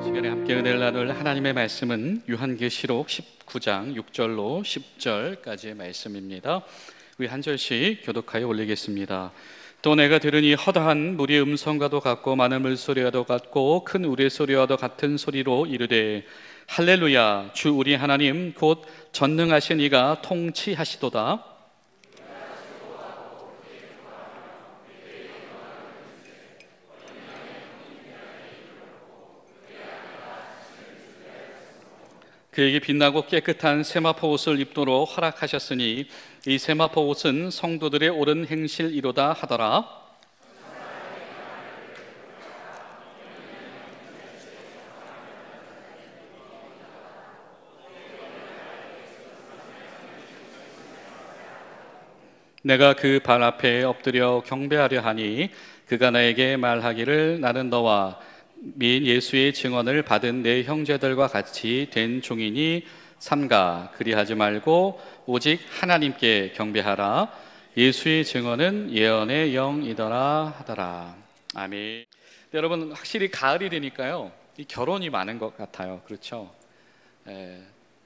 시간에 함께 은혜를 나눌 하나님의 말씀은 요한계시록 19장 6절로 10절까지의 말씀입니다. 우리 한 절씩 교독하여 올리겠습니다. 또 내가 들으니 허다한 무리의 음성과도 같고 많은 물소리와도 같고 큰 우레소리와도 같은 소리로 이르되 할렐루야, 주 우리 하나님 곧 전능하신 이가 통치하시도다. 그에게 빛나고 깨끗한 세마포 옷을 입도록 허락하셨으니 이 세마포 옷은 성도들의 옳은 행실이로다 하더라. 내가 그 발 앞에 엎드려 경배하려 하니 그가 나에게 말하기를 나는 너와 및 예수의 증언을 받은 내 형제들과 같이 된 종이니 삼가 그리하지 말고 오직 하나님께 경배하라. 예수의 증언은 예언의 영이더라 하더라. 아멘. 여러분, 확실히 가을이 되니까요, 이 결혼이 많은 것 같아요. 그렇죠?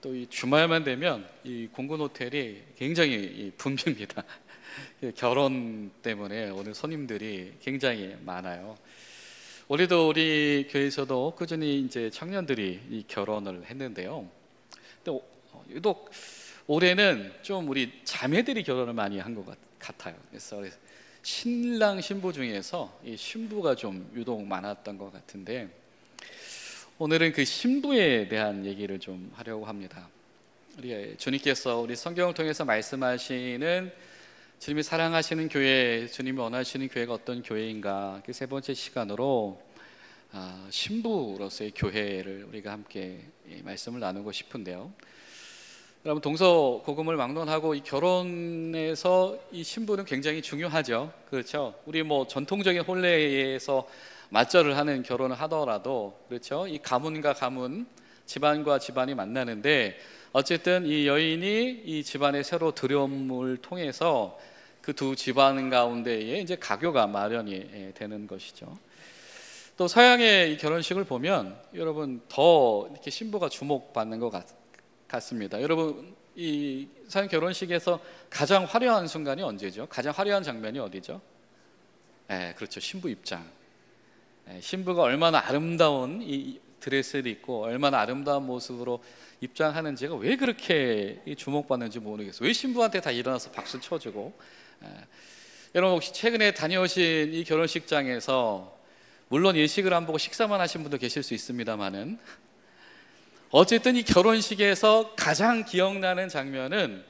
또 이 주말만 되면 이 공군 호텔이 굉장히 붐빕니다. 결혼 때문에 오늘 손님들이 굉장히 많아요. 올해도 우리 교회에서도 꾸준히 이제 청년들이 이 결혼을 했는데요. 또 유독 올해는 좀 우리 자매들이 결혼을 많이 한 것 같아요. 그래서 신랑 신부 중에서 이 신부가 좀 유독 많았던 것 같은데, 오늘은 그 신부에 대한 얘기를 좀 하려고 합니다. 우리 주님께서 우리 성경을 통해서 말씀하시는 주님이 사랑하시는 교회, 주님이 원하시는 교회가 어떤 교회인가, 그 세 번째 시간으로 신부로서의 교회를 우리가 함께 말씀을 나누고 싶은데요. 여러분, 동서고금을 막론하고 이 결혼에서 이 신부는 굉장히 중요하죠. 그렇죠? 우리 뭐 전통적인 혼례에서 맞절을 하는 결혼을 하더라도, 그렇죠? 이 가문과 가문, 집안과 집안이 만나는데, 어쨌든 이 여인이 이 집안의 새로 들여옴을 통해서 그 두 집안 가운데에 이제 가교가 마련이 되는 것이죠. 또 서양의 이 결혼식을 보면 여러분 더 이렇게 신부가 주목받는 것 같습니다. 여러분, 이 서양 결혼식에서 가장 화려한 순간이 언제죠? 가장 화려한 장면이 어디죠? 그렇죠. 신부 입장. 신부가 얼마나 아름다운 이 드레스를 입고 얼마나 아름다운 모습으로 입장하는지가 왜 그렇게 주목받는지 모르겠어요. 왜 신부한테 다 일어나서 박수 쳐주고. 여러분, 혹시 최근에 다녀오신 이 결혼식장에서 물론 예식을 안 보고 식사만 하신 분도 계실 수 있습니다만은, 어쨌든 이 결혼식에서 가장 기억나는 장면은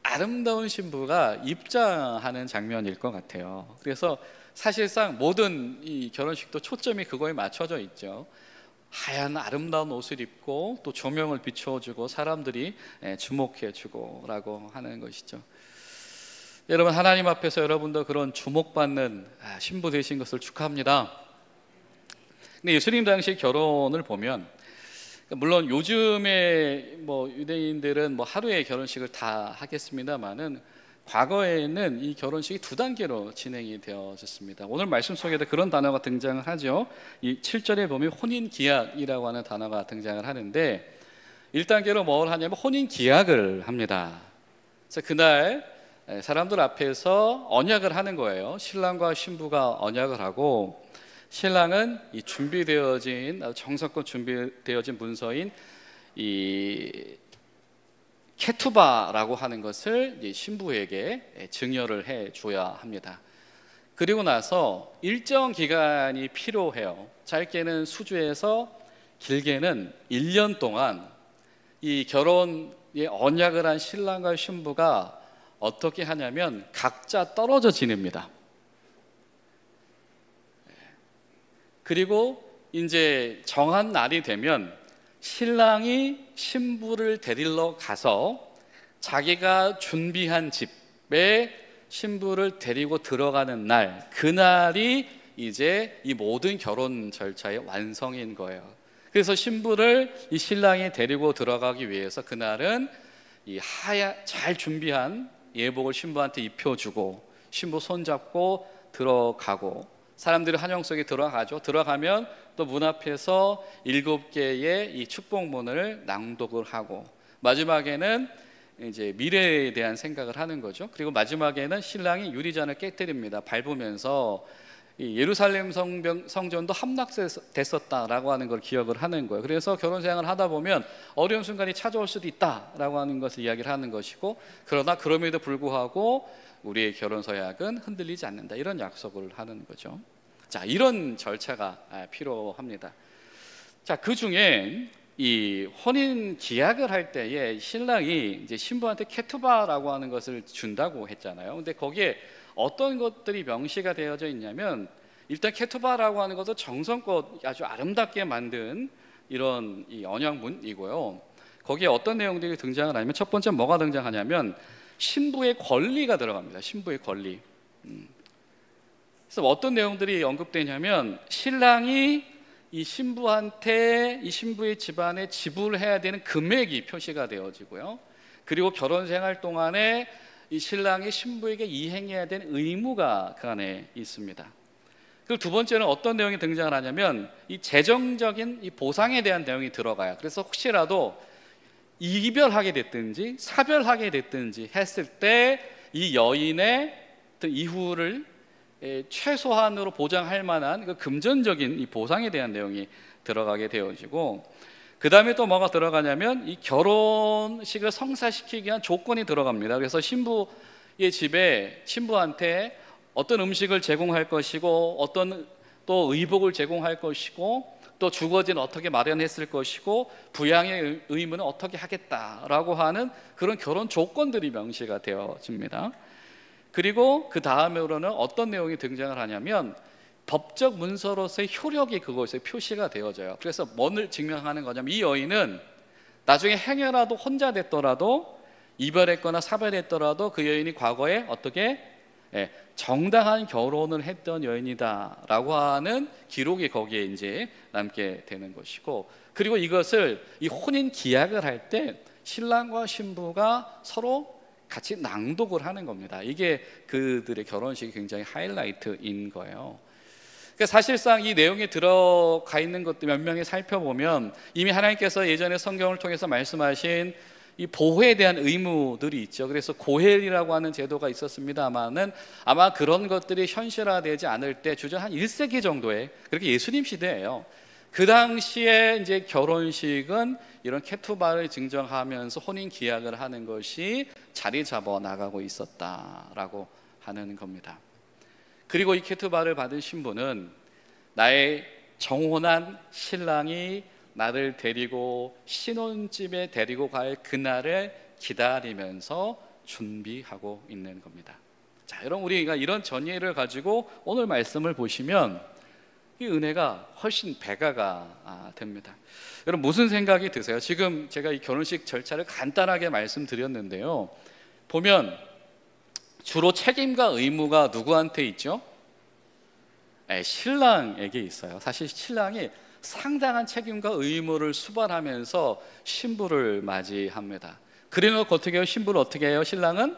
아름다운 신부가 입장하는 장면일 것 같아요. 그래서 사실상 모든 이 결혼식도 초점이 그거에 맞춰져 있죠. 하얀 아름다운 옷을 입고 또 조명을 비춰주고 사람들이 주목해주고 라고 하는 것이죠. 여러분, 하나님 앞에서 여러분도 그런 주목받는 신부 되신 것을 축하합니다. 근데 예수님 당시 결혼을 보면, 물론 요즘에 뭐 유대인들은 뭐 하루에 결혼식을 다 하겠습니다만은, 과거에는 이 결혼식이 두 단계로 진행이 되어졌습니다. 오늘 말씀 속에도 그런 단어가 등장을 하죠. 이 7절에 보면 혼인기약이라고 하는 단어가 등장을 하는데, 1단계로 뭘 하냐면 혼인기약을 합니다. 그래서 그날 사람들 앞에서 언약을 하는 거예요. 신랑과 신부가 언약을 하고, 신랑은 이 준비되어진, 정성껏 준비되어진 문서인 이 케투바라고 하는 것을 신부에게 증여를 해 줘야 합니다. 그리고 나서 일정 기간이 필요해요. 짧게는 수주에서 길게는 1년 동안 이 결혼에 언약을 한 신랑과 신부가 어떻게 하냐면 각자 떨어져 지냅니다. 그리고 이제 정한 날이 되면 신랑이 신부를 데리러 가서 자기가 준비한 집에 신부를 데리고 들어가는 날, 그날이 이제 이 모든 결혼 절차의 완성인 거예요. 그래서 신부를 이 신랑이 데리고 들어가기 위해서 그날은 이 잘 준비한 예복을 신부한테 입혀주고, 신부 손잡고 들어가고, 사람들이 한영 속에 들어가죠. 들어가면 또 문 앞에서 7개의 이 축복문을 낭독을 하고, 마지막에는 이제 미래에 대한 생각을 하는 거죠. 그리고 마지막에는 신랑이 유리잔을 깨뜨립니다. 밟으면서 이 예루살렘 성전도 함락됐었다라고 하는 걸 기억을 하는 거예요. 그래서 결혼 생활을 하다 보면 어려운 순간이 찾아올 수도 있다라고 하는 것을 이야기를 하는 것이고, 그러나 그럼에도 불구하고 우리의 결혼 서약은 흔들리지 않는다, 이런 약속을 하는 거죠. 자, 이런 절차가 필요합니다. 자, 그 중에 이 혼인 기약을 할 때에 신랑이 이제 신부한테 케투바라고 하는 것을 준다고 했잖아요. 근데 거기에 어떤 것들이 명시가 되어져 있냐면, 일단 케투바라고 하는 것은 정성껏 아주 아름답게 만든 이런 이 언약문이고요. 거기에 어떤 내용들이 등장을 하냐면, 첫 번째 뭐가 등장하냐면 신부의 권리가 들어갑니다. 신부의 권리. 그래서 어떤 내용들이 언급되냐면, 신랑이 이 신부한테, 이 신부의 집안에 지불해야 되는 금액이 표시가 되어지고요. 그리고 결혼 생활 동안에 이 신랑이 신부에게 이행해야 되는 의무가 그 안에 있습니다. 그리고 두 번째는 어떤 내용이 등장을 하냐면, 이 재정적인 이 보상에 대한 내용이 들어가요. 그래서 혹시라도 이별하게 됐든지 사별하게 됐든지 했을 때 이 여인의 이후를 최소한으로 보장할 만한 그 금전적인 이 보상에 대한 내용이 들어가게 되어지고, 그 다음에 또 뭐가 들어가냐면 이 결혼식을 성사시키기 위한 조건이 들어갑니다. 그래서 신부의 집에 신부한테 어떤 음식을 제공할 것이고, 어떤 또 의복을 제공할 것이고, 또 주거지는 어떻게 마련했을 것이고, 부양의 의무는 어떻게 하겠다라고 하는 그런 결혼 조건들이 명시가 되어집니다. 그리고 그 다음으로는 어떤 내용이 등장을 하냐면, 법적 문서로서의 효력이 그것에 표시가 되어져요. 그래서 뭐를 증명하는 거냐면, 이 여인은 나중에 행여라도 혼자 됐더라도, 이별했거나 사별했더라도 그 여인이 과거에 어떻게 정당한 결혼을 했던 여인이다라고 하는 기록이 거기에 이제 남게 되는 것이고, 그리고 이것을 이 혼인 기약을 할 때 신랑과 신부가 서로 같이 낭독을 하는 겁니다. 이게 그들의 결혼식이 굉장히 하이라이트인 거예요. 그러니까 사실상 이 내용에 들어가 있는 것들 몇 명이 살펴보면, 이미 하나님께서 예전에 성경을 통해서 말씀하신 이 보호에 대한 의무들이 있죠. 그래서 고헬이라고 하는 제도가 있었습니다만은, 아마 그런 것들이 현실화되지 않을 때 주전 한 1세기 정도에, 그렇게 예수님 시대예요. 그 당시에 이제 결혼식은 이런 케투바를 증정하면서 혼인 기약을 하는 것이 자리 잡아 나가고 있었다라고 하는 겁니다. 그리고 이 케투바를 받은 신부는 나의 정혼한 신랑이 나를 데리고 신혼집에 데리고 갈 그날을 기다리면서 준비하고 있는 겁니다. 자, 여러분, 우리가 이런 전예를 가지고 오늘 말씀을 보시면 이 은혜가 훨씬 배가가 됩니다. 여러분, 무슨 생각이 드세요? 지금 제가 이 결혼식 절차를 간단하게 말씀드렸는데요, 보면 주로 책임과 의무가 누구한테 있죠? 신랑에게 있어요. 사실 신랑이 상당한 책임과 의무를 수반하면서 신부를 맞이합니다. 그래놓고 어떻게 해요? 신부를 어떻게 해요? 신랑은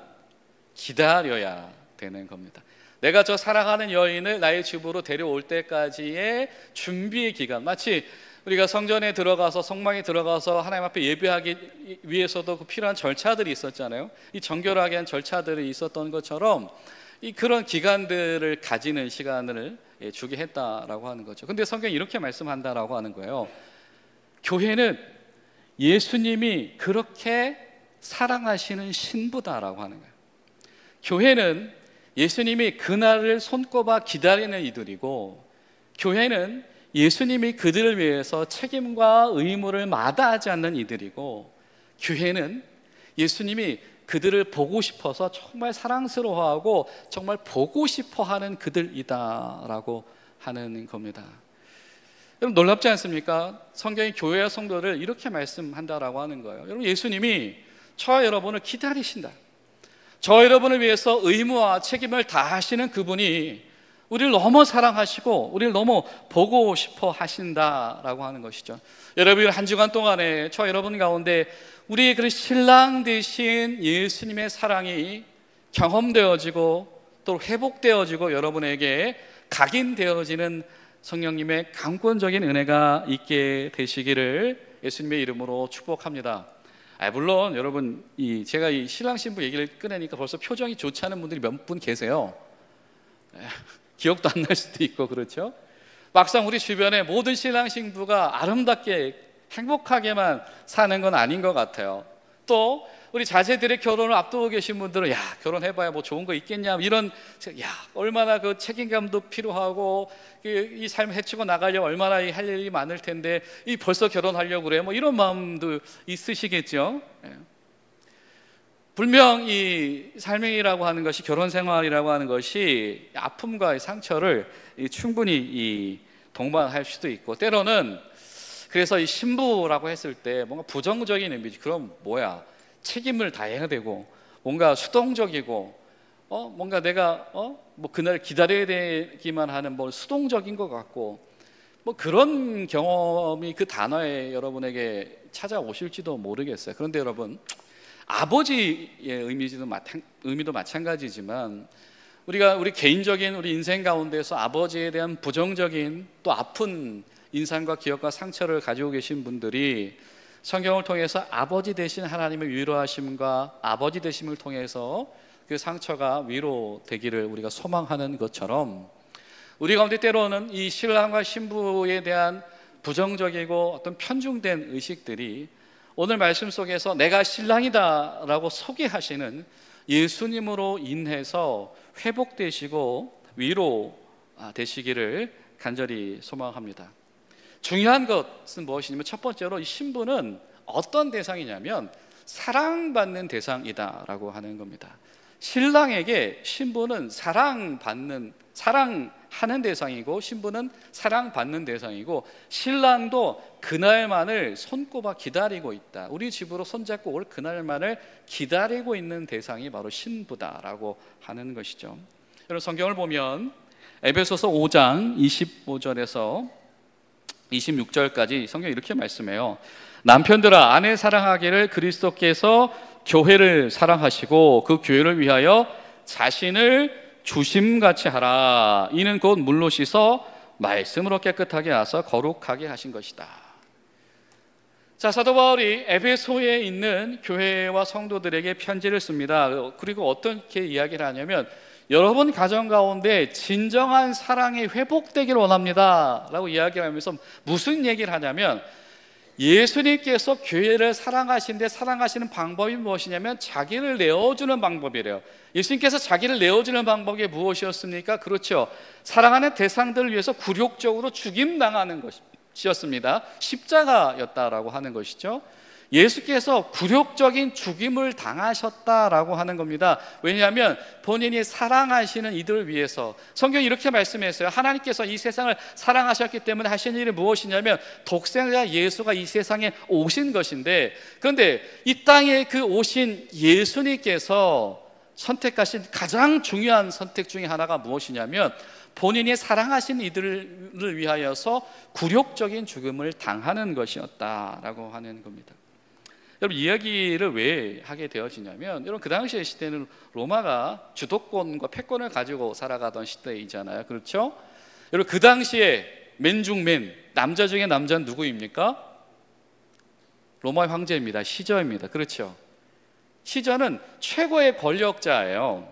기다려야 되는 겁니다. 내가 저 사랑하는 여인을 나의 집으로 데려올 때까지의 준비의 기간, 마치 우리가 성전에 들어가서, 성막에 들어가서 하나님 앞에 예배하기 위해서도 그 필요한 절차들이 있었잖아요. 이 정결하게 한 절차들이 있었던 것처럼 이 그런 기간들을 가지는 시간을 주게 했다라고 하는 거죠. 근데 성경이 이렇게 말씀한다라고 하는 거예요. 교회는 예수님이 그렇게 사랑하시는 신부다라고 하는 거예요. 교회는 예수님이 그날을 손꼽아 기다리는 이들이고, 교회는 예수님이 그들을 위해서 책임과 의무를 마다하지 않는 이들이고, 교회는 예수님이 그들을 보고 싶어서 정말 사랑스러워하고 정말 보고 싶어하는 그들이다라고 하는 겁니다. 여러분, 놀랍지 않습니까? 성경이 교회와 성도를 이렇게 말씀한다라고 하는 거예요. 여러분, 예수님이 저와 여러분을 기다리신다. 저와 여러분을 위해서 의무와 책임을 다하시는 그분이 우리를 너무 사랑하시고 우리를 너무 보고 싶어 하신다라고 하는 것이죠. 여러분, 한 주간 동안에 저와 여러분 가운데 우리의 그 신랑 되신 예수님의 사랑이 경험되어지고 또 회복되어지고 여러분에게 각인되어지는 성령님의 강권적인 은혜가 있게 되시기를 예수님의 이름으로 축복합니다. 물론 여러분, 제가 이 신랑 신부 얘기를 꺼내니까 벌써 표정이 좋지 않은 분들이 몇 분 계세요. 기억도 안 날 수도 있고 그렇죠. 막상 우리 주변에 모든 신랑 신부가 아름답게 행복하게만 사는 건 아닌 것 같아요. 또 우리 자제들의 결혼을 앞두고 계신 분들은 결혼해봐야 뭐 좋은 거 있겠냐 이런 얼마나 그 책임감도 필요하고 이 삶을 헤치고 나가려면 얼마나 할 일이 많을 텐데 벌써 결혼하려고 그래 뭐 이런 마음도 있으시겠죠. 분명 이 삶이라고 하는 것이, 결혼 생활이라고 하는 것이 아픔과의 상처를 충분히 동반할 수도 있고, 때로는 그래서 이 신부라고 했을 때 뭔가 부정적인 의미지. 그럼 뭐야? 책임을 다해야 되고 뭔가 수동적이고 뭔가 내가 뭐 그날 기다려야 되기만 하는 뭐 수동적인 것 같고 뭐 그런 경험이 그 단어에 여러분에게 찾아오실지도 모르겠어요. 그런데 여러분, 아버지의 의미도 마찬가지지만 우리 개인적인 우리 인생 가운데서 아버지에 대한 부정적인 또 아픈 인상과 기억과 상처를 가지고 계신 분들이 성경을 통해서 아버지 되신 하나님의 위로하심과 아버지 되심을 통해서 그 상처가 위로되기를 우리가 소망하는 것처럼, 우리 가운데 때로는 이 신랑과 신부에 대한 부정적이고 어떤 편중된 의식들이 오늘 말씀 속에서 내가 신랑이다 라고 소개하시는 예수님으로 인해서 회복되시고 위로되시기를 간절히 소망합니다. 중요한 것은 무엇이냐면, 첫 번째로 이 신부는 어떤 대상이냐면 사랑받는 대상이다라고 하는 겁니다. 신랑에게 신부는 사랑하는 대상이고 신부는 사랑받는 대상이고, 신랑도 그날만을 손꼽아 기다리고 있다. 우리 집으로 손잡고 올 그날만을 기다리고 있는 대상이 바로 신부다라고 하는 것이죠. 여러분, 성경을 보면 에베소서 5장 25절에서 26절까지 성경이 이렇게 말씀해요. 남편들아, 아내 사랑하기를 그리스도께서 교회를 사랑하시고 그 교회를 위하여 자신을 주심같이 하라. 이는 곧 물로 씻어 말씀으로 깨끗하게 하사 거룩하게 하신 것이다. 자, 사도 바울이 에베소에 있는 교회와 성도들에게 편지를 씁니다. 그리고 어떻게 이야기를 하냐면, 여러분 가정 가운데 진정한 사랑이 회복되기를 원합니다 라고 이야기를 하면서 무슨 얘기를 하냐면, 예수님께서 교회를 사랑하시는데 사랑하시는 방법이 무엇이냐면 자기를 내어주는 방법이래요. 예수님께서 자기를 내어주는 방법이 무엇이었습니까? 그렇죠, 사랑하는 대상들을 위해서 굴욕적으로 죽임당하는 것이었습니다. 십자가였다라고 하는 것이죠. 예수께서 굴욕적인 죽임을 당하셨다라고 하는 겁니다. 왜냐하면 본인이 사랑하시는 이들을 위해서, 성경이 이렇게 말씀했어요. 하나님께서 이 세상을 사랑하셨기 때문에 하신 일이 무엇이냐면 독생자 예수가 이 세상에 오신 것인데, 그런데 이 땅에 그 오신 예수님께서 선택하신 가장 중요한 선택 중에 하나가 무엇이냐면 본인이 사랑하신 이들을 위하여서 굴욕적인 죽음을 당하는 것이었다라고 하는 겁니다. 여러분, 이야기를 왜 하게 되어지냐면, 여러분 그 당시의 시대는 로마가 주도권과 패권을 가지고 살아가던 시대이잖아요. 그렇죠? 여러분, 그 당시에 맨 중 맨, 남자 중에 남자는 누구입니까? 로마의 황제입니다. 시저입니다. 그렇죠? 시저는 최고의 권력자예요.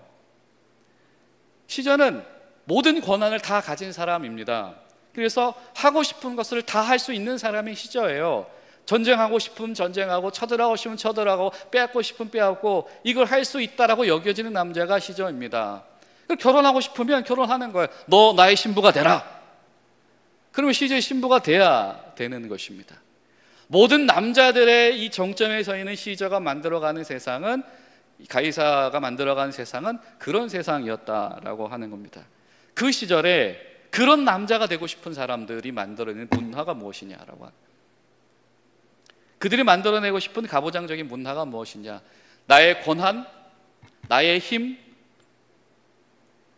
시저는 모든 권한을 다 가진 사람입니다. 그래서 하고 싶은 것을 다 할 수 있는 사람이 시저예요. 전쟁하고 싶으면 전쟁하고, 쳐들어가고 싶으면 쳐들어가고, 빼앗고 싶으면 빼앗고, 이걸 할 수 있다라고 여겨지는 남자가 시저입니다. 결혼하고 싶으면 결혼하는 거예요. 너 나의 신부가 되라. 그러면 시저의 신부가 돼야 되는 것입니다. 모든 남자들의 이 정점에 서 있는 시저가 만들어가는 세상은, 가이사가 만들어가는 세상은 그런 세상이었다라고 하는 겁니다. 그 시절에 그런 남자가 되고 싶은 사람들이 만들어내는 문화가 무엇이냐라고 합니다. 그들이 만들어내고 싶은 가부장적인 문화가 무엇이냐? 나의 권한, 나의 힘,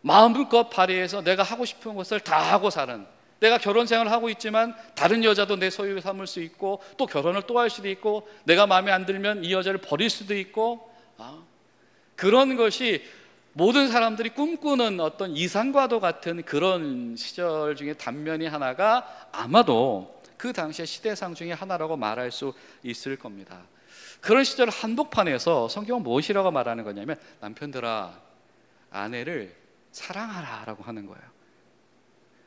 마음껏 발휘해서 내가 하고 싶은 것을 다 하고 사는, 내가 결혼 생활을 하고 있지만 다른 여자도 내 소유 삼을 수 있고, 또 결혼을 또 할 수도 있고, 내가 마음에 안 들면 이 여자를 버릴 수도 있고, 그런 것이 모든 사람들이 꿈꾸는 어떤 이상과도 같은 그런 시절 중에 단면이 하나가 아마도 그 당시의 시대상 중에 하나라고 말할 수 있을 겁니다. 그런 시절 한복판에서 성경은 무엇이라고 말하는 거냐면, 남편들아 아내를 사랑하라 라고 하는 거예요.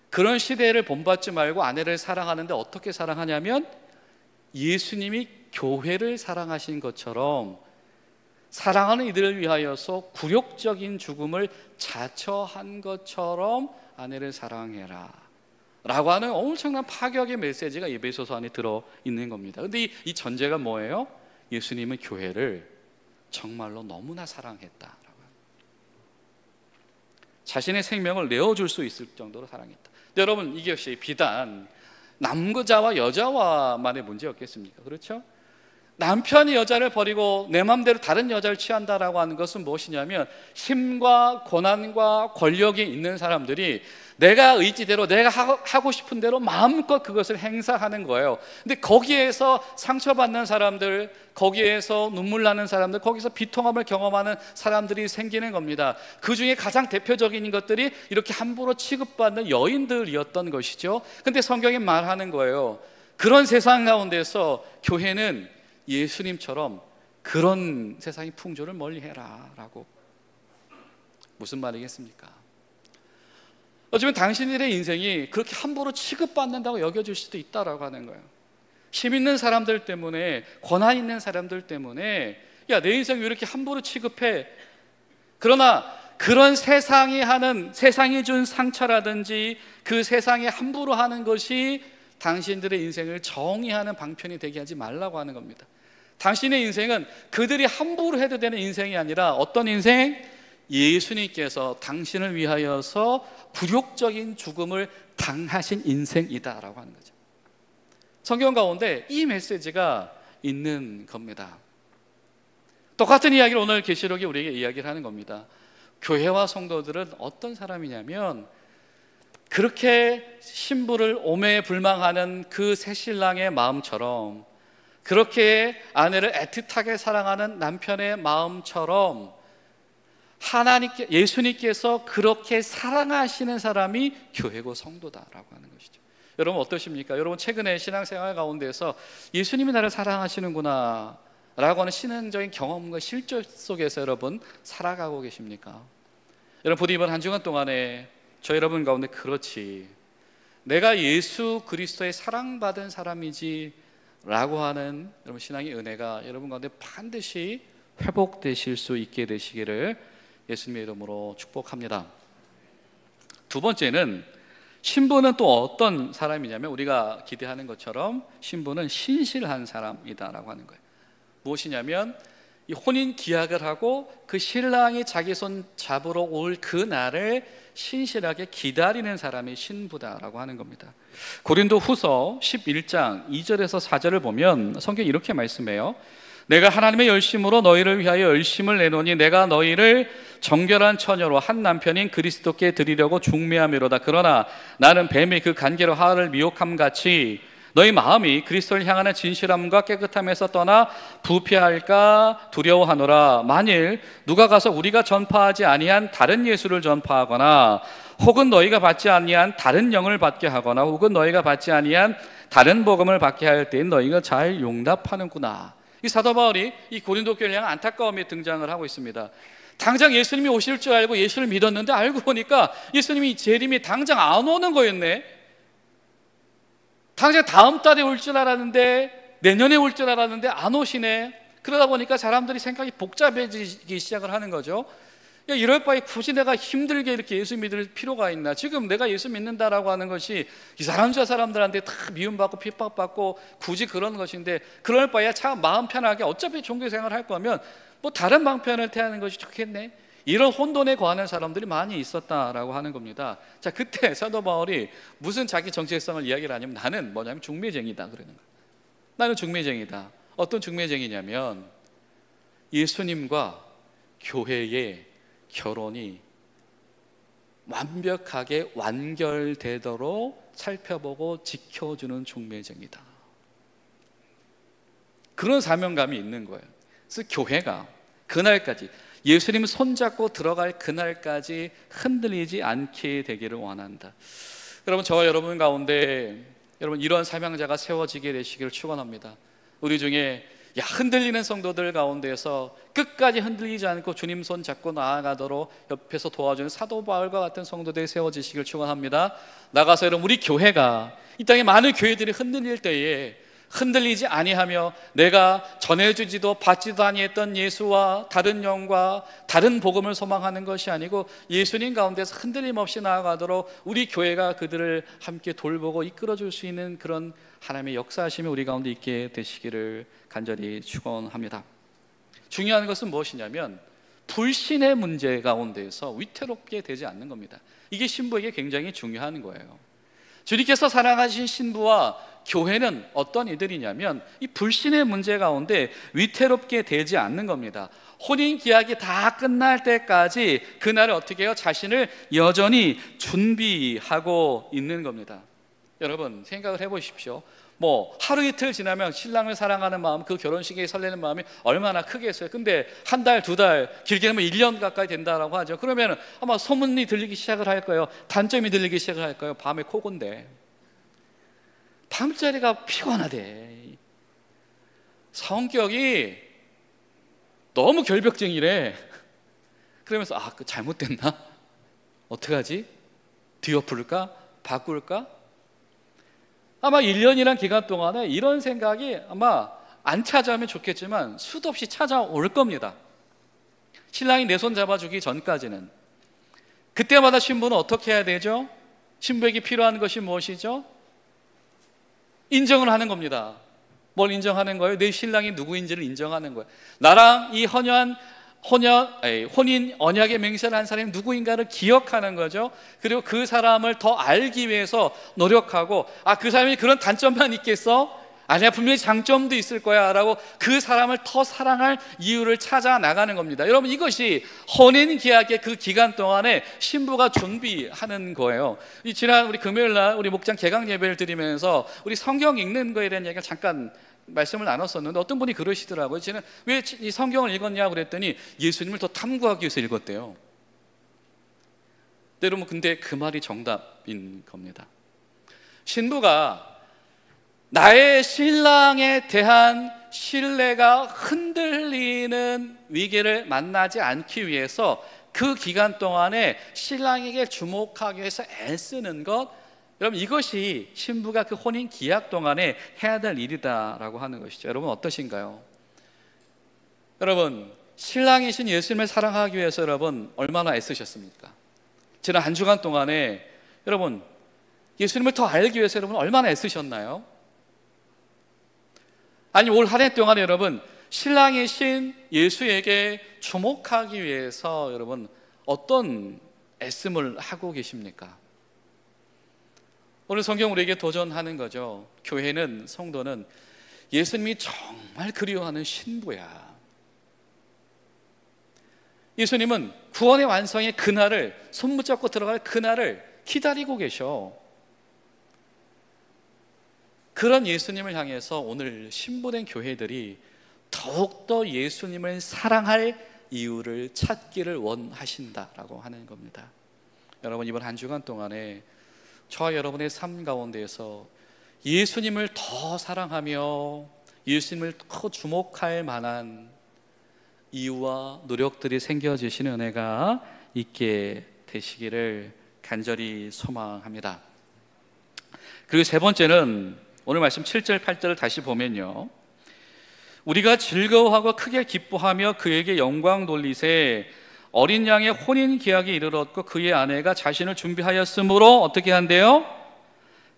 그런 시대를 본받지 말고 아내를 사랑하는데 어떻게 사랑하냐면, 예수님이 교회를 사랑하신 것처럼 사랑하는 이들을 위하여서 굴욕적인 죽음을 자처한 것처럼 아내를 사랑해라 라고 하는 엄청난 파격의 메시지가 에베소서 안에 들어있는 겁니다. 근데 이 전제가 뭐예요? 예수님은 교회를 정말로 너무나 사랑했다, 자신의 생명을 내어줄 수 있을 정도로 사랑했다. 여러분, 이것이 비단 남자와 여자와만의 문제였겠습니까? 그렇죠? 남편이 여자를 버리고 내 마음대로 다른 여자를 취한다라고 하는 것은 무엇이냐면, 힘과 권한과 권력이 있는 사람들이 내가 의지대로, 내가 하고 싶은 대로 마음껏 그것을 행사하는 거예요. 근데 거기에서 상처받는 사람들, 거기에서 눈물 나는 사람들, 거기서 비통함을 경험하는 사람들이 생기는 겁니다. 그 중에 가장 대표적인 것들이 이렇게 함부로 취급받는 여인들이었던 것이죠. 근데 성경이 말하는 거예요. 그런 세상 가운데서 교회는 예수님처럼 그런 세상의 풍조를 멀리해라 라고. 무슨 말이겠습니까? 어쩌면 당신들의 인생이 그렇게 함부로 취급받는다고 여겨질 수도 있다라고 하는 거예요. 힘 있는 사람들 때문에, 권한 있는 사람들 때문에, 야, 내 인생 왜 이렇게 함부로 취급해? 그러나 그런 세상이 준 상처라든지 그 세상에 함부로 하는 것이 당신들의 인생을 정의하는 방편이 되게 하지 말라고 하는 겁니다. 당신의 인생은 그들이 함부로 해도 되는 인생이 아니라 어떤 인생? 예수님께서 당신을 위하여서 굴욕적인 죽음을 당하신 인생이다라고 하는 거죠. 성경 가운데 이 메시지가 있는 겁니다. 똑같은 이야기를 오늘 계시록이 우리에게 이야기를 하는 겁니다. 교회와 성도들은 어떤 사람이냐면, 그렇게 신부를 오매불망하는 그 새신랑의 마음처럼, 그렇게 아내를 애틋하게 사랑하는 남편의 마음처럼 예수님께서 그렇게 사랑하시는 사람이 교회고 성도다라고 하는 것이죠. 여러분 어떠십니까? 여러분 최근에 신앙생활 가운데서 예수님이 나를 사랑하시는구나 라고 하는 신앙적인 경험과 실제 속에서 여러분 살아가고 계십니까? 여러분 부디 이번 한 주간 동안에 저 여러분 가운데, 그렇지, 내가 예수 그리스도의 사랑받은 사람이지 라고 하는 여러분 신앙의 은혜가 여러분 가운데 반드시 회복되실 수 있게 되시기를 예수님의 이름으로 축복합니다. 두 번째는, 신부는 또 어떤 사람이냐면, 우리가 기대하는 것처럼 신부는 신실한 사람이다라고 하는 거예요. 무엇이냐면, 이 혼인 기약을 하고 그 신랑이 자기 손 잡으러 올 그 날을 신실하게 기다리는 사람이 신부다라고 하는 겁니다. 고린도 후서 11장 2절에서 4절을 보면 성경이 이렇게 말씀해요. 내가 하나님의 열심으로 너희를 위하여 열심을 내노니 내가 너희를 정결한 처녀로 한 남편인 그리스도께 드리려고 중매함이로다. 그러나 나는 뱀이 그 간계로 하와를 미혹함 같이 너희 마음이 그리스도를 향하는 진실함과 깨끗함에서 떠나 부패할까 두려워하노라. 만일 누가 가서 우리가 전파하지 아니한 다른 예수를 전파하거나, 혹은 너희가 받지 아니한 다른 영을 받게 하거나, 혹은 너희가 받지 아니한 다른 복음을 받게 할 때엔 너희가 잘 용납하는구나. 이 사도 바울이 이 고린도 교회를 향한 안타까움이 등장을 하고 있습니다. 당장 예수님이 오실 줄 알고 예수를 믿었는데, 알고 보니까 예수님이 재림이 당장 안 오는 거였네. 당장 다음 달에 올 줄 알았는데, 내년에 올 줄 알았는데 안 오시네. 그러다 보니까 사람들이 생각이 복잡해지기 시작을 하는 거죠. 야, 이럴 바에 굳이 내가 힘들게 이렇게 예수 믿을 필요가 있나? 지금 내가 예수 믿는다라고 하는 것이 이 사람 저 사람들한테 다 미움받고 핍박받고 굳이 그런 것인데, 그럴 바에 참 마음 편하게 어차피 종교생활 할 거면 뭐 다른 방편을 택하는 것이 좋겠네. 이런 혼돈에 거하는 사람들이 많이 있었다라고 하는 겁니다. 자, 그때 사도 바울이 무슨 자기 정체성을 이야기를 하냐면, 나는 뭐냐면 중매쟁이다 그러는 거예요. 나는 중매쟁이다. 어떤 중매쟁이냐면, 예수님과 교회의 결혼이 완벽하게 완결되도록 살펴보고 지켜주는 중매쟁이다. 그런 사명감이 있는 거예요. 그래서 교회가 그날까지 예수님 손잡고 들어갈 그날까지 흔들리지 않게 되기를 원한다. 여러분, 저와 여러분 가운데 여러분 이런 사명자가 세워지게 되시기를 축원합니다. 우리 중에 흔들리는 성도들 가운데서 끝까지 흔들리지 않고 주님 손 잡고 나아가도록 옆에서 도와주는 사도 바울과 같은 성도들이 세워지시길 축원합니다. 나가서 여러분, 우리 교회가 이 땅에 많은 교회들이 흔들릴 때에 흔들리지 아니하며 내가 전해주지도 받지도 아니했던 예수와 다른 영과 다른 복음을 소망하는 것이 아니고 예수님 가운데서 흔들림 없이 나아가도록 우리 교회가 그들을 함께 돌보고 이끌어줄 수 있는 그런 하나님의 역사하심이 우리 가운데 있게 되시기를 간절히 축원합니다. 중요한 것은 무엇이냐면 불신의 문제 가운데에서 위태롭게 되지 않는 겁니다. 이게 신부에게 굉장히 중요한 거예요. 주님께서 사랑하신 신부와 교회는 어떤 이들이냐면 이 불신의 문제 가운데 위태롭게 되지 않는 겁니다. 혼인 계약이 다 끝날 때까지 그날을 어떻게 해요? 자신을 여전히 준비하고 있는 겁니다. 여러분, 생각을 해보십시오. 하루 이틀 지나면 신랑을 사랑하는 마음, 그 결혼식에 설레는 마음이 얼마나 크겠어요. 근데 한 달, 두 달, 길게 하면 1년 가까이 된다라고 하죠. 그러면 아마 소문이 들리기 시작을 할 거예요. 단점이 들리기 시작을 할 거예요. 밤에 코곤데, 밤자리가 피곤하대, 성격이 너무 결벽증이래. 그러면서 그 잘못됐나? 어떡하지? 뒤엎을까? 바꿀까? 아마 1년이란 기간 동안에 이런 생각이 아마 안 찾아오면 좋겠지만 수도 없이 찾아올 겁니다. 신랑이 내 손 잡아주기 전까지는. 그때마다 신부는 어떻게 해야 되죠? 신부에게 필요한 것이 무엇이죠? 인정을 하는 겁니다. 뭘 인정하는 거예요? 내 신랑이 누구인지를 인정하는 거예요. 나랑 이 혼인 언약의 맹세를 한 사람이 누구인가를 기억하는 거죠. 그리고 그 사람을 더 알기 위해서 노력하고, 그 사람이 그런 단점만 있겠어? 아니야, 분명히 장점도 있을 거야 라고 그 사람을 더 사랑할 이유를 찾아 나가는 겁니다. 여러분, 이것이 혼인 계약의 그 기간 동안에 신부가 준비하는 거예요. 지난 우리 금요일날 우리 목장 개강 예배를 드리면서 우리 성경 읽는 거에 대한 얘기를 잠깐 말씀을 나눴었는데, 어떤 분이 그러시더라고요. 저는 왜 이 성경을 읽었냐고 그랬더니 예수님을 더 탐구하기 위해서 읽었대요. 여러분, 근데 그 말이 정답인 겁니다. 신부가 나의 신랑에 대한 신뢰가 흔들리는 위기를 만나지 않기 위해서 그 기간 동안에 신랑에게 주목하기 위해서 애쓰는 것, 여러분, 이것이 신부가 그 혼인 기약 동안에 해야 될 일이다라고 하는 것이죠. 여러분, 어떠신가요? 여러분, 신랑이신 예수님을 사랑하기 위해서 여러분 얼마나 애쓰셨습니까? 지난 한 주간 동안에 여러분 예수님을 더 알기 위해서 여러분 얼마나 애쓰셨나요? 아니, 올 한 해 동안에 여러분 신랑이신 예수에게 주목하기 위해서 여러분 어떤 애씀을 하고 계십니까? 오늘 성경 우리에게 도전하는 거죠. 교회는, 성도는 예수님이 정말 그리워하는 신부야. 예수님은 구원의 완성의 그날을, 손 붙잡고 들어갈 그날을 기다리고 계셔. 그런 예수님을 향해서 오늘 신부된 교회들이 더욱더 예수님을 사랑할 이유를 찾기를 원하신다라고 하는 겁니다. 여러분, 이번 한 주간 동안에 저와 여러분의 삶 가운데에서 예수님을 더 사랑하며 예수님을 더 주목할 만한 이유와 노력들이 생겨지시는 은혜가 있게 되시기를 간절히 소망합니다. 그리고 세 번째는 오늘 말씀 7절 8절을 다시 보면요, 우리가 즐거워하고 크게 기뻐하며 그에게 영광 돌리세 어린 양의 혼인 계약이 이르렀고 그의 아내가 자신을 준비하였으므로 어떻게 한대요?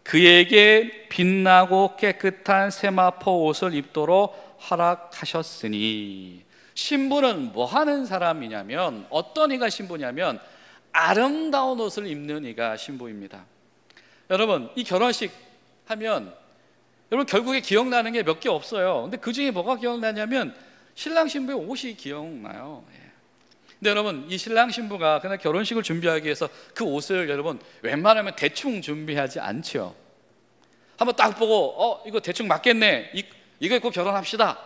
그에게 빛나고 깨끗한 세마포 옷을 입도록 허락하셨으니. 신부는 뭐 하는 사람이냐면, 어떤 이가 신부냐면 아름다운 옷을 입는 이가 신부입니다. 여러분, 이 결혼식 하면 여러분 결국에 기억나는 게 몇 개 없어요. 근데 그 중에 뭐가 기억나냐면 신랑 신부의 옷이 기억나요. 근데 여러분, 이 신랑 신부가 그날 결혼식을 준비하기 위해서 그 옷을 여러분 웬만하면 대충 준비하지 않죠. 한번 딱 보고 이거 대충 맞겠네, 이거 입고 결혼합시다,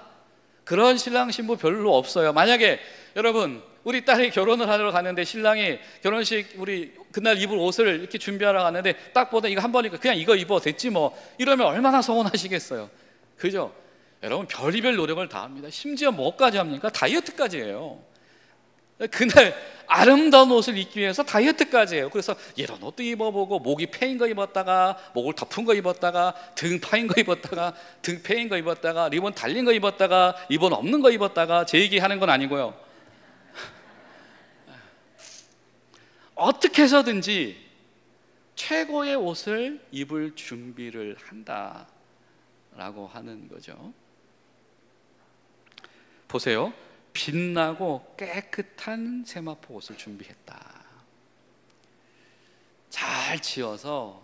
그런 신랑 신부 별로 없어요. 만약에 여러분 우리 딸이 결혼을 하러 가는데 신랑이 결혼식 우리 그날 입을 옷을 이렇게 준비하러 가는데 딱 보다 이거 한 번이니까 그냥 이거 입어 됐지 뭐 이러면 얼마나 서운하시겠어요. 그죠? 여러분 별의별 노력을 다 합니다. 심지어 뭐까지 합니까? 다이어트까지 해요. 그날 아름다운 옷을 입기 위해서 다이어트까지 해요. 그래서 이런 옷도 입어보고 목이 패인 거 입었다가 목을 덮은 거 입었다가 등 파인 거 입었다가 등 패인 거 입었다가 리본 달린 거 입었다가 리본 없는 거 입었다가 제 얘기하는 건 아니고요. 어떻게 해서든지 최고의 옷을 입을 준비를 한다라고 하는 거죠. 보세요. 빛나고 깨끗한 세마포 옷을 준비했다. 잘 지어서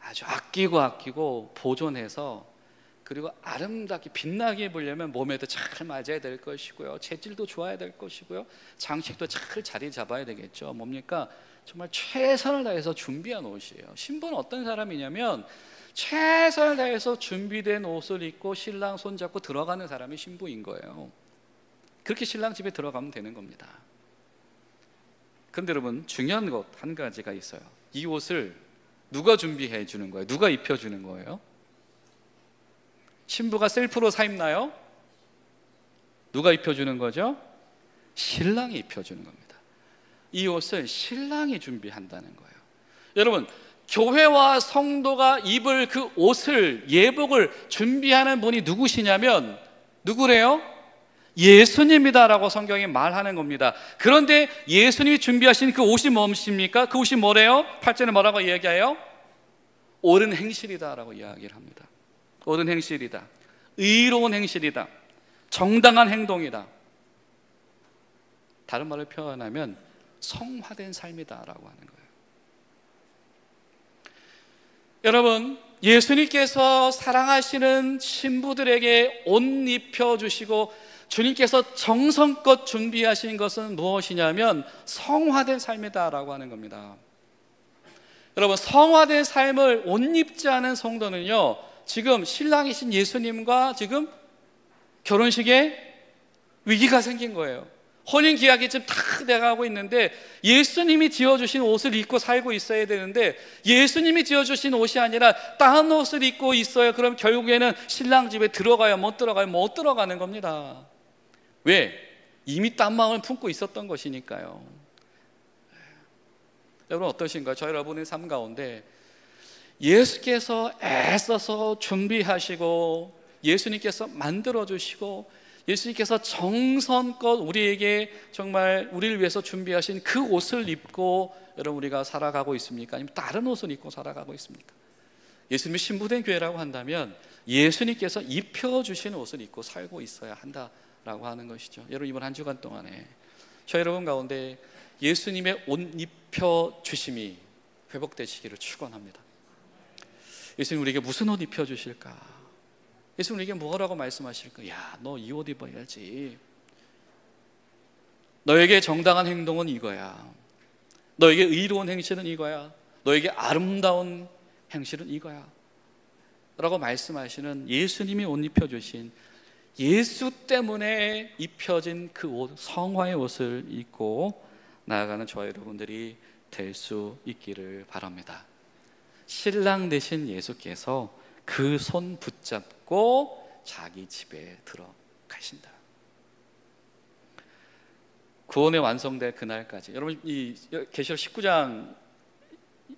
아주 아끼고 보존해서 그리고 아름답게 빛나게 입으려면 몸에도 잘 맞아야 될 것이고요, 재질도 좋아야 될 것이고요, 장식도 잘 자리 잡아야 되겠죠. 뭡니까? 정말 최선을 다해서 준비한 옷이에요. 신부는 어떤 사람이냐면 최선을 다해서 준비된 옷을 입고 신랑 손잡고 들어가는 사람이 신부인 거예요. 그렇게 신랑 집에 들어가면 되는 겁니다. 그런데 여러분 중요한 것 한 가지가 있어요. 이 옷을 누가 준비해 주는 거예요? 누가 입혀 주는 거예요? 신부가 셀프로 사 입나요? 누가 입혀 주는 거죠? 신랑이 입혀 주는 겁니다. 이 옷을 신랑이 준비한다는 거예요. 여러분 교회와 성도가 입을 그 옷을, 예복을 준비하는 분이 누구시냐면 누구래요? 예수님이다라고 성경이 말하는 겁니다. 그런데 예수님이 준비하신 그 옷이 무엇입니까? 그 옷이 뭐래요? 8절에 뭐라고 이야기해요? 옳은 행실이다라고 이야기를 합니다. 옳은 행실이다, 의로운 행실이다, 정당한 행동이다. 다른 말로 표현하면 성화된 삶이다라고 하는 거예요. 여러분 예수님께서 사랑하시는 신부들에게 옷 입혀주시고 주님께서 정성껏 준비하신 것은 무엇이냐면 성화된 삶이다라고 하는 겁니다. 여러분 성화된 삶을 옷 입지 않은 성도는요 지금 신랑이신 예수님과 지금 결혼식에 위기가 생긴 거예요. 혼인계약이 지금 다 돼가고 있는데 예수님이 지어주신 옷을 입고 살고 있어야 되는데 예수님이 지어주신 옷이 아니라 다른 옷을 입고 있어요. 그럼 결국에는 신랑 집에 들어가요? 못 들어가요? 못 들어가는 겁니다. 왜? 이미 딴 마음을 품고 있었던 것이니까요. 여러분 어떠신가요? 저 여러분의 삶 가운데 예수께서 애써서 준비하시고 예수님께서 만들어주시고 예수님께서 정성껏 우리에게 정말 우리를 위해서 준비하신 그 옷을 입고 여러분 우리가 살아가고 있습니까? 아니면 다른 옷을 입고 살아가고 있습니까? 예수님이 신부된 교회라고 한다면 예수님께서 입혀주신 옷을 입고 살고 있어야 한다라고 하는 것이죠. 여러분 이번 한 주간 동안에 저 여러분 가운데 예수님의 옷 입혀주심이 회복되시기를 축원합니다. 예수님 우리에게 무슨 옷 입혀주실까? 예수님 우리에게 뭐라고 말씀하실까? 야, 너 이 옷 입어야지. 너에게 정당한 행동은 이거야. 너에게 의로운 행실은 이거야. 너에게 아름다운 행실은 이거야 라고 말씀하시는 예수님이 옷 입혀주신 예수 때문에 입혀진 그 옷, 성화의 옷을 입고 나아가는 저와 여러분들이 될 수 있기를 바랍니다. 신랑 되신 예수께서 그 손 붙잡고 자기 집에 들어가신다. 구원의 완성될 그날까지. 여러분 이 계시록 19장,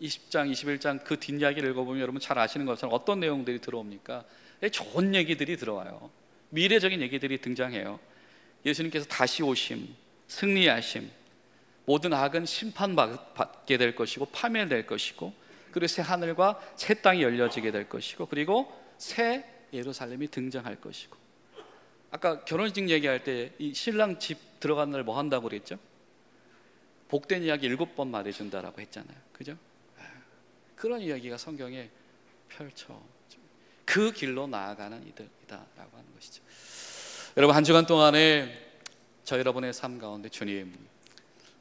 20장, 21장 그 뒷이야기를 읽어보면 여러분 잘 아시는 것처럼 어떤 내용들이 들어옵니까? 좋은 얘기들이 들어와요. 미래적인 얘기들이 등장해요. 예수님께서 다시 오심, 승리하심, 모든 악은 심판받게 될 것이고 파멸될 것이고, 그리고 새 하늘과 새 땅이 열려지게 될 것이고, 그리고 새 예루살렘이 등장할 것이고. 아까 결혼식 얘기할 때 이 신랑 집 들어가는 날 뭐 한다고 그랬죠? 복된 이야기 7번 말해준다라고 했잖아요. 그죠? 그런 이야기가 성경에 펼쳐 그 길로 나아가는 이들이다라고 하는 것이죠. 여러분 한 주간 동안에 저 여러분의 삶 가운데 주님,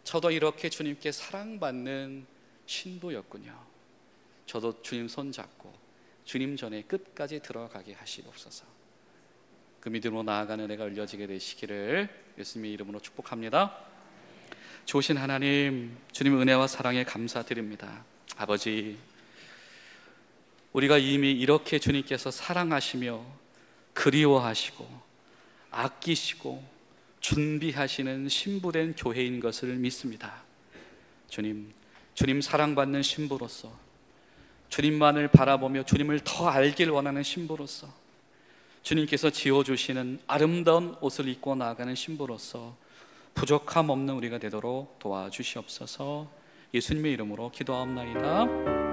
저도 이렇게 주님께 사랑받는 신부였군요. 저도 주님 손잡고 주님 전에 끝까지 들어가게 하시옵소서. 그 믿음으로 나아가는 은혜가 열려지게 되시기를 예수님의 이름으로 축복합니다. 좋으신 하나님, 주님의 은혜와 사랑에 감사드립니다. 아버지, 우리가 이미 이렇게 주님께서 사랑하시며 그리워하시고 아끼시고 준비하시는 신부된 교회인 것을 믿습니다. 주님 사랑받는 신부로서, 주님만을 바라보며 주님을 더 알길 원하는 신부로서, 주님께서 지어주시는 아름다운 옷을 입고 나아가는 신부로서 부족함 없는 우리가 되도록 도와주시옵소서. 예수님의 이름으로 기도하옵나이다.